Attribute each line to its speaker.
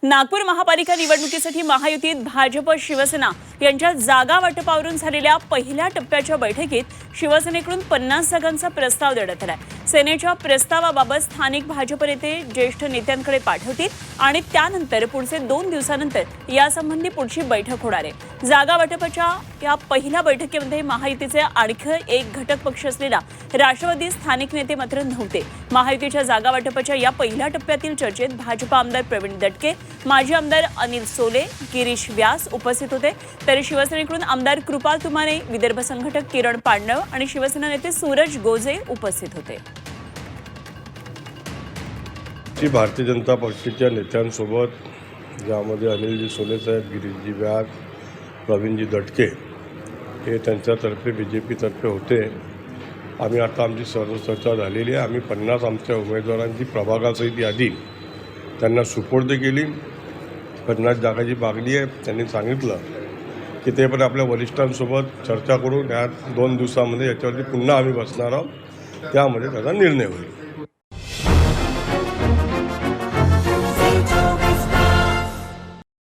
Speaker 1: नागपूर महापालिका निवडणुकीसाठी महायुतीत भाजप शिवसेना यांच्या जागा वाटपावरून झालेल्या पहिल्या टप्प्याच्या बैठकीत शिवसेनेकडून 50 जागांचा प्रस्ताव देण्यात आला. सेनेच्या प्रस्तावाबाबत स्थानिक भाजप नेते ज्येष्ठ नेत्यांकडे पाठवतील आणि त्यानंतर पुढचे 2 दिवसानंतर यासंबंधी पुढची बैठक होणार आहे. जागा वाटपाच्या या पहिल्या बैठकीमध्ये महायुतीचे आणखी एक घटक पक्ष असलेला राष्ट्रवादी स्थानिक नेते मात्र नव्हते. महायुतीच्या जागा वाटपाच्या या पहिल्या टप्प्यातील चर्चेत भाजप आमदार प्रवीण दटके, माजी आमदार अनिल सोले, गिरीश व्यास उपस्थित होते. तर शिवसेनेकडून आमदार कृपाल तुमाने, विदर्भ संघटक किरण पांडव आणि शिवसेना नेते सूरज गोजे उपस्थित होते.
Speaker 2: भारतीय जनता पक्षाच्या नेत्यांसोबत, ज्यामध्ये अनिलजी सोले साहेब, गिरीशजी व्यास, प्रवीणजी दटके हे त्यांच्यातर्फे BJP तर्फे होते. आम्ही आता आमची सर्व चर्चा झालेली आहे. आम्ही 50 आमच्या उमेदवारांची प्रभागासहित यादी त्यांना सुपूर्द केली. 50 जागाची मागणी आहे. त्यांनी सांगितलं की ते पण आपल्या वरिष्ठांसोबत चर्चा करून या 2 दिवसामध्ये याच्यावरती पुन्हा आम्ही बसणार आहोत. त्यामध्ये त्याचा निर्णय होईल.